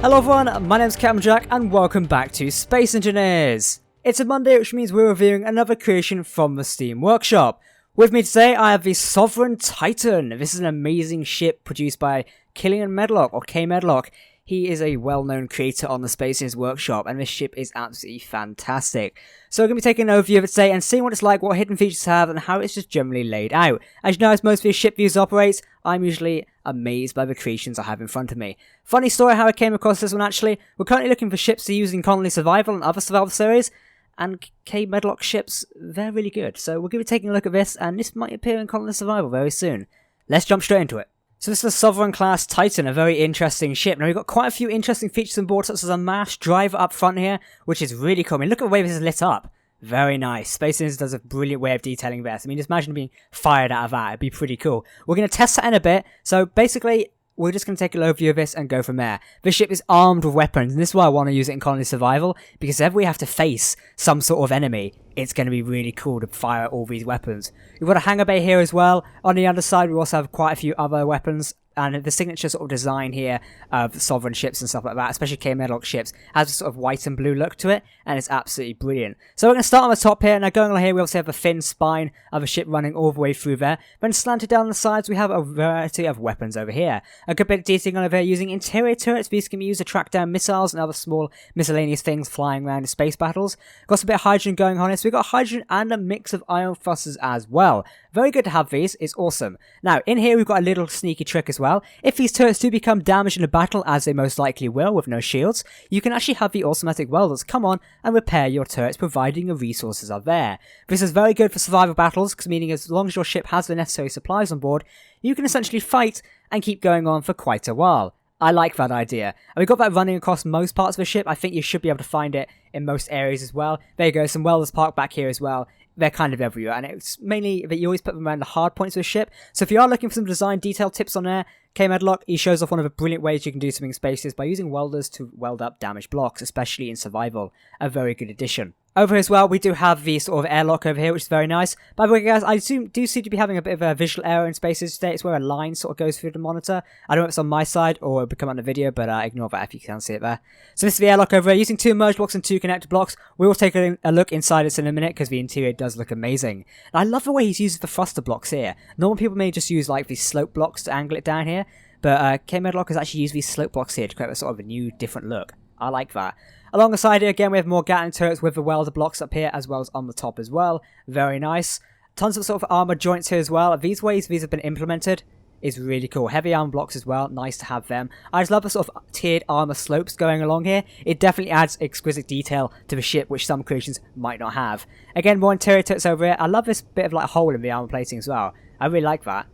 Hello everyone, my name's Captain Jack and welcome back to Space Engineers. It's a Monday, which means we're reviewing another creation from the Steam Workshop. With me today I have the Sovereign Titan. This is an amazing ship produced by Killian Medlock, or K Medlock. He is a well-known creator on the Space Engineers Workshop, and this ship is absolutely fantastic. So we're going to be taking an overview of it today and seeing what it's like, what hidden features have, and how it's just generally laid out. As you know, as most of these ship views operate, I'm usually amazed by the creations I have in front of me. Funny story how I came across this one actually. We're currently looking for ships to use in Colony Survival and other survival series, and K Medlock ships, they're really good. So we're going to be taking a look at this, and this might appear in Colony Survival very soon. Let's jump straight into it. So this is a Sovereign class Titan, a very interesting ship. Now we've got quite a few interesting features on board, such as a mass driver up front here, which is really cool. I mean, look at the way this is lit up. Very nice. Space Engineers does a brilliant way of detailing this. I mean, just imagine being fired out of that. It'd be pretty cool. We're going to test that in a bit. So basically, we're just going to take an overview of this and go from there. This ship is armed with weapons, and this is why I want to use it in Colony Survival, because if we have to face some sort of enemy, it's going to be really cool to fire all these weapons. We've got a hangar bay here as well. On the other side, we also have quite a few other weapons. And the signature sort of design here of Sovereign ships and stuff like that, especially K Medlock ships, has a sort of white and blue look to it, and it's absolutely brilliant. So we're going to start on the top here. Now going on here, we also have a thin spine of a ship running all the way through there. Then slanted down the sides, we have a variety of weapons over here. A good bit of detailing over here using interior turrets. These can be used to track down missiles and other small miscellaneous things flying around in space battles. Got some bit of hydrogen going on here, so we've got hydrogen and a mix of ion thrusters as well. Very good to have these, it's awesome. Now, in here we've got a little sneaky trick as well. If these turrets do become damaged in a battle, as they most likely will with no shields, you can actually have the automatic welders come on and repair your turrets, providing the resources are there. This is very good for survival battles, because meaning as long as your ship has the necessary supplies on board, you can essentially fight and keep going on for quite a while. I like that idea. And we've got that running across most parts of the ship. I think you should be able to find it in most areas as well. There you go, some welders parked back here as well. They're kind of everywhere, and it's mainly that you always put them around the hard points of the ship. So if you are looking for some design detail tips on there, K Medlock, he shows off one of the brilliant ways you can do something in spaces by using welders to weld up damaged blocks, especially in survival. A very good addition. Over here as well, we do have the sort of airlock over here, which is very nice. By the way, guys, I do seem to be having a bit of a visual error in spaces today. It's where a line sort of goes through the monitor. I don't know if it's on my side or it'll become on the video, but ignore that if you can't see it there. So this is the airlock over here. Using 2 merge blocks and 2 connector blocks, we will take a look inside this in a minute, because the interior does look amazing. And I love the way he's used the thruster blocks here. Normal people may just use like these slope blocks to angle it down here, but K Medlock has actually used these slope blocks here to create a sort of a new, different look. I like that. Alongside here, again, we have more Gatling turrets with the welder blocks up here, as well as on the top as well. Very nice. Tons of sort of armor joints here as well. These ways these have been implemented is really cool. Heavy armor blocks as well. Nice to have them. I just love the sort of tiered armor slopes going along here. It definitely adds exquisite detail to the ship, which some creations might not have. Again, more interior turrets over here. I love this bit of like hole in the armor plating as well. I really like that.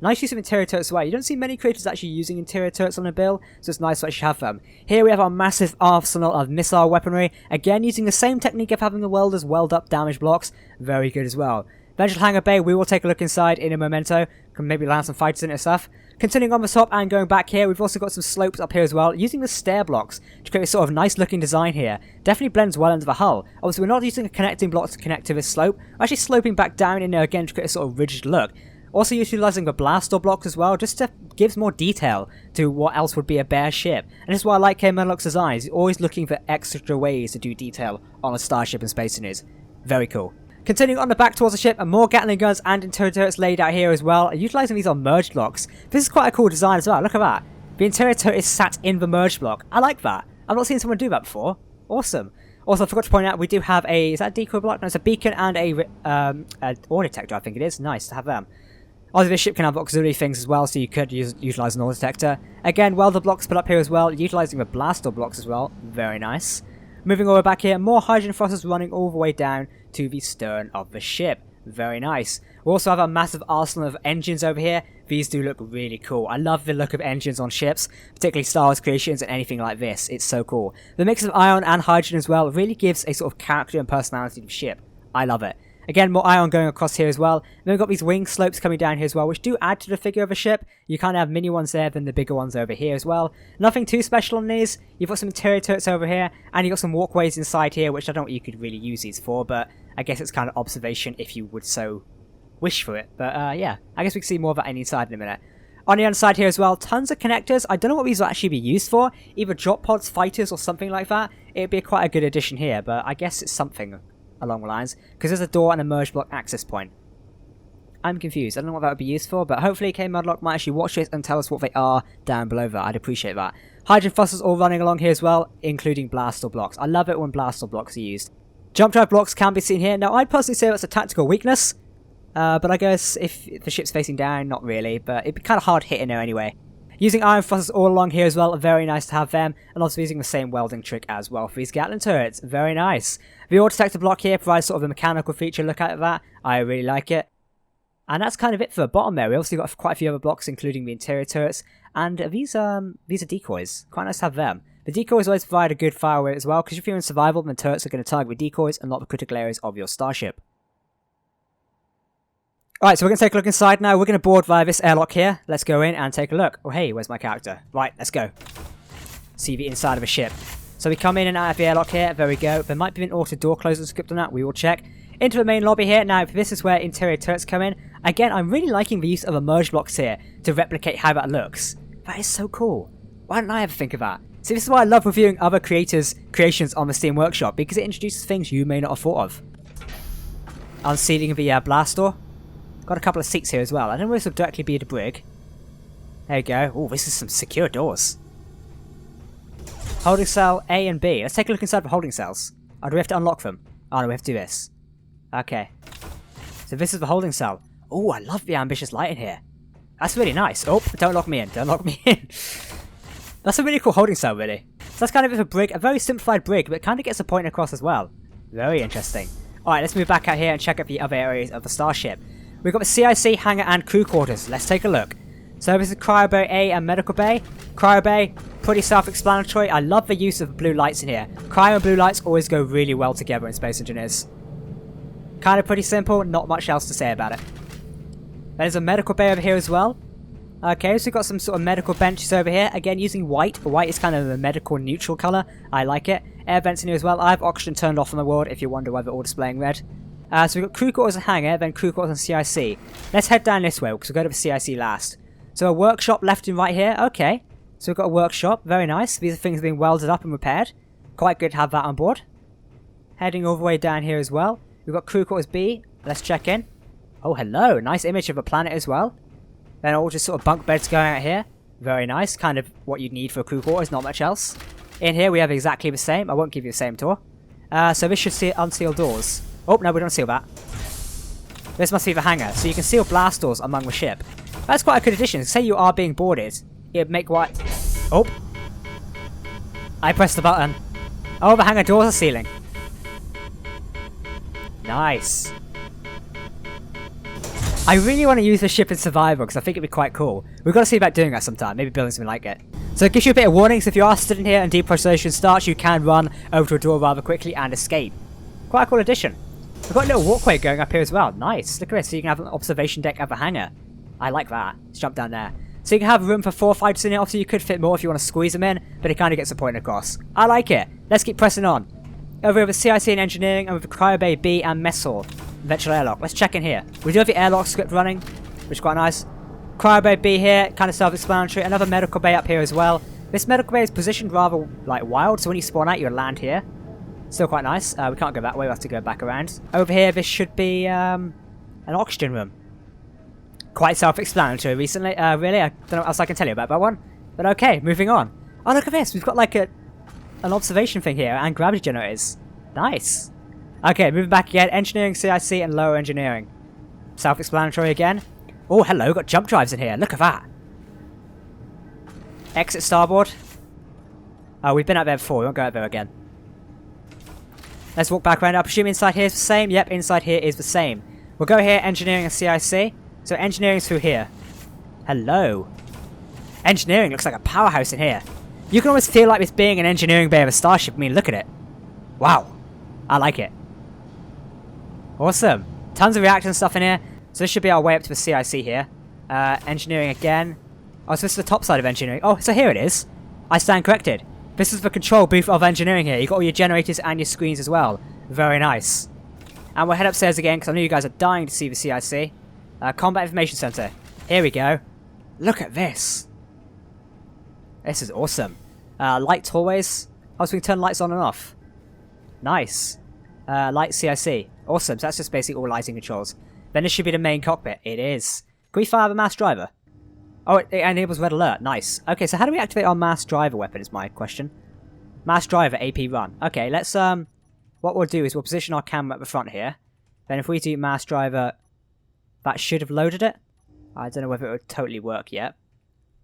Nice use of interior turrets as well. You don't see many creators actually using interior turrets on a build, so it's nice to actually have them. Here we have our massive arsenal of missile weaponry. Again, using the same technique of having the welders weld up damaged blocks. Very good as well. Vengeful Hangar Bay, we will take a look inside in a memento. Can maybe land some fighters in it and stuff. Continuing on the top and going back here, we've also got some slopes up here as well, using the stair blocks to create a sort of nice looking design here. Definitely blends well into the hull. Obviously, we're not using a connecting block to connect to this slope. We're actually sloping back down in there again to create a sort of rigid look. Also utilising the blaster blocks as well, just to gives more detail to what else would be a bare ship. And this is why I like K Medlock's designs. He's always looking for extra ways to do detail on a starship and Space Engineers. Very cool. Continuing on the back towards the ship, and more Gatling guns and interior turrets laid out here as well. Utilising these on merge blocks. This is quite a cool design as well. Look at that. The interior turret is sat in the merge block. I like that. I've not seen someone do that before. Awesome. Also, I forgot to point out, we do have a... Is that a decoy block? No, it's a beacon and a ore detector, I think it is. Nice to have them. Obviously, this ship can have auxiliary things as well, so you could utilise an ore detector. Again, welder blocks put up here as well, utilising the blaster blocks as well. Very nice. Moving over back here, more hydrogen thrusters running all the way down to the stern of the ship. Very nice. We also have a massive arsenal of engines over here. These do look really cool. I love the look of engines on ships, particularly Star Wars creations and anything like this. It's so cool. The mix of ion and hydrogen as well really gives a sort of character and personality to the ship. I love it. Again, more ion going across here as well. Then we've got these wing slopes coming down here as well, which do add to the figure of a ship. You kind of have mini ones there, then the bigger ones over here as well. Nothing too special on these. You've got some interior turrets over here, and you've got some walkways inside here, which I don't know what you could really use these for, but I guess it's kind of observation if you would so wish for it. But yeah, I guess we can see more of that inside in a minute. On the inside here as well, tons of connectors. I don't know what these will actually be used for. Either drop pods, fighters, or something like that. It'd be quite a good addition here, but I guess it's something along the lines. Because there's a door and a merge block access point. I'm confused. I don't know what that would be used for, but hopefully K-Modlock might actually watch this and tell us what they are down below that. I'd appreciate that. Hydrogen fossils all running along here as well, including blaster blocks. I love it when blaster blocks are used. Jump drive blocks can be seen here. Now, I'd personally say that's a tactical weakness. But I guess if the ship's facing down, not really. But it'd be kind of hard hitting there anyway. Using iron fossils all along here as well. Very nice to have them. And also using the same welding trick as well for these Gatling turrets. Very nice. The ore detector block here provides sort of a mechanical feature. Look at that. I really like it. And that's kind of it for the bottom there. We also got quite a few other blocks, including the interior turrets. And these are decoys. Quite nice to have them. The decoys always provide a good fire rate as well, because if you're in survival, then turrets are going to target with decoys and not the critical areas of your starship. Alright, so we're going to take a look inside now. We're going to board via this airlock here. Let's go in and take a look. Oh, hey, where's my character? Right, let's go. See the inside of a ship. So we come in and out of the airlock here. There we go. There might be an auto door closing script on that. We will check. Into the main lobby here. Now, this is where interior turrets come in. Again, I'm really liking the use of emerge blocks here to replicate how that looks. That is so cool. Why didn't I ever think of that? See, this is why I love reviewing other creators' creations on the Steam Workshop, because it introduces things you may not have thought of. Unsealing the blast door. Got a couple of seats here as well. I don't know if this will directly be the brig. There you go. Oh, this is some secure doors. Holding cell A and B. Let's take a look inside the holding cells. Oh, do we have to unlock them? Oh, no, we have to do this. Okay. So this is the holding cell. Oh, I love the ambitious light in here. That's really nice. Oh, don't lock me in. Don't lock me in. That's a really cool holding cell, really. So that's kind of a brig. A very simplified brig, but it kind of gets a point across as well. Very interesting. Alright, let's move back out here and check out the other areas of the starship. We've got the CIC, hangar, and crew quarters. Let's take a look. So this is Cryo Bay A and Medical Bay. Cryo Bay, pretty self-explanatory. I love the use of blue lights in here. Cryo and blue lights always go really well together in Space Engineers. Kind of pretty simple, not much else to say about it. There's a medical bay over here as well. Okay, so we've got some sort of medical benches over here. Again, using white. White is kind of a medical neutral colour. I like it. Air vents in here as well. I have oxygen turned off on the world if you wonder why they're all displaying red. So we've got crew quarters and hangar, then crew quarters and CIC. Let's head down this way, because we'll go to the CIC last. So a workshop left and right here. Okay. So we've got a workshop. Very nice. These are things being welded up and repaired. Quite good to have that on board. Heading all the way down here as well. We've got crew quarters B. Let's check in. Oh, hello. Nice image of a planet as well. Then all just sort of bunk beds going out here. Very nice. Kind of what you'd need for a crew quarters, not much else. In here we have exactly the same. I won't give you the same tour. So this should unseal doors. Oh, no, we don't seal that. This must be the hangar. So you can seal blast doors among the ship. That's quite a good addition. Say you are being boarded. It'd make what... Oh. I pressed the button. Oh, the hangar doors are sealing. Nice. I really want to use this ship in survival because I think it'd be quite cool. We've got to see about doing that sometime. Maybe building something like it. So it gives you a bit of warnings. If you are stood in here and depressurization starts, you can run over to a door rather quickly and escape. Quite a cool addition. We've got a little walkway going up here as well. Nice. Look at this. So you can have an observation deck at the hangar. I like that. Let's jump down there. So you can have room for 4 fighters in here. Obviously you could fit more if you want to squeeze them in, but it kind of gets the point across. I like it. Let's keep pressing on. Over here with CIC and engineering, and with Cryo Bay B and Mess Hall. Virtual airlock. Let's check in here. We do have the airlock script running, which is quite nice. Cryo Bay B here, kind of self-explanatory. Another medical bay up here as well. This medical bay is positioned rather like wild, so when you spawn out, you land here. Still quite nice. We can't go that way. We have to go back around. Over here, this should be an oxygen room. Quite self-explanatory recently. Really, I don't know what else I can tell you about that one. But okay, moving on. Oh, look at this. We've got like an observation thing here and gravity generators. Nice. Okay, moving back again. Engineering, CIC, and lower engineering. Self-explanatory again. Oh, hello. Got jump drives in here. Look at that. Exit starboard. Oh, we've been out there before. We won't go out there again. Let's walk back around. I presume inside here is the same. Yep, inside here is the same. We'll go here, engineering and CIC. So engineering's through here. Hello. Engineering looks like a powerhouse in here. You can almost feel like this being an engineering bay of a starship. I mean, look at it. Wow. I like it. Awesome. Tons of reactor and stuff in here. So this should be our way up to the CIC here. Engineering again. Oh, so this is the top side of engineering. Oh, so here it is. I stand corrected. This is the control booth of engineering here. You've got all your generators and your screens as well. Very nice. And we'll head upstairs again because I know you guys are dying to see the CIC. Combat Information Center. Here we go. Look at this. This is awesome. Light hallways. Oh, so we can turn lights on and off. Nice. Light CIC. Awesome. So that's just basically all lighting controls. Then this should be the main cockpit. It is. Can we fire the mass driver? Oh, it enables red alert. Nice. Okay, so how do we activate our mass driver weapon is my question. Mass driver AP run. Okay, let's what we'll do is we'll position our camera at the front here. Then if we do mass driver, that should have loaded it. I don't know whether it would totally work yet.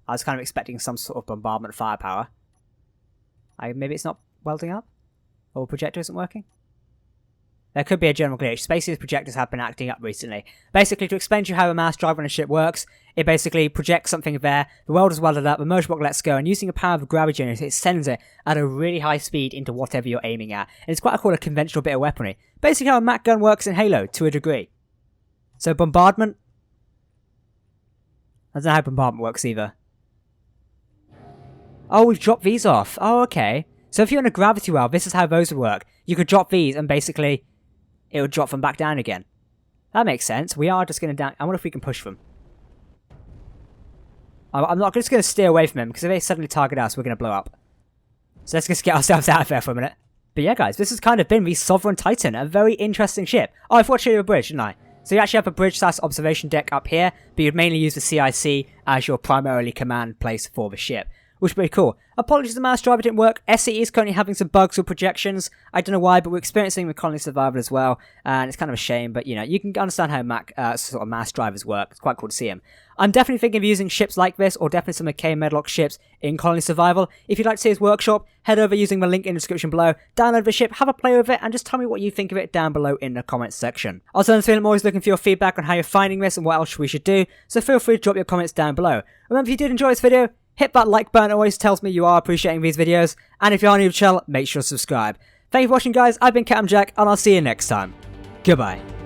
I was kind of expecting some sort of bombardment firepower. Maybe it's not welding up? Or the projector isn't working? There could be a general glitch. Space's projectors have been acting up recently. Basically, to explain to you how a mass driver on a ship works, it basically projects something there, the welder's welded up, the motion block lets go, and using the power of a gravity generator, it sends it at a really high speed into whatever you're aiming at. And it's quite a conventional bit of weaponry. Basically how a Mac gun works in Halo, to a degree. So bombardment? I don't know how bombardment works either. Oh, we've dropped these off. Oh, okay. So if you're in a gravity well, this is how those would work. You could drop these and basically it would drop them back down again. That makes sense. We are just going to down... I wonder if we can push them. I'm not just going to steer away from them because if they suddenly target us, we're going to blow up. So let's just get ourselves out of there for a minute. But yeah, guys, this has kind of been the Sovereign Titan, a very interesting ship. Oh, I forgot to show you a bridge, didn't I? So you actually have a bridge / observation deck up here, but you'd mainly use the CIC as your primarily command place for the ship, which is pretty cool. Apologies the mass driver didn't work. SCE is currently having some bugs with projections. I don't know why, but we're experiencing with colony survival as well, and it's kind of a shame, but you know, you can understand how sort of mass drivers work. It's quite cool to see them. I'm definitely thinking of using ships like this, or definitely some McKay Medlock ships in colony survival. If you'd like to see his workshop, head over using the link in the description below, download the ship, have a play with it, and just tell me what you think of it down below in the comments section. Also, I'm always looking for your feedback on how you're finding this and what else we should do, so feel free to drop your comments down below. Remember, if you did enjoy this video, hit that like button, it always tells me you are appreciating these videos, and if you are new to the channel, make sure to subscribe. Thank you for watching, guys. I've been Captain Jack, and I'll see you next time. Goodbye.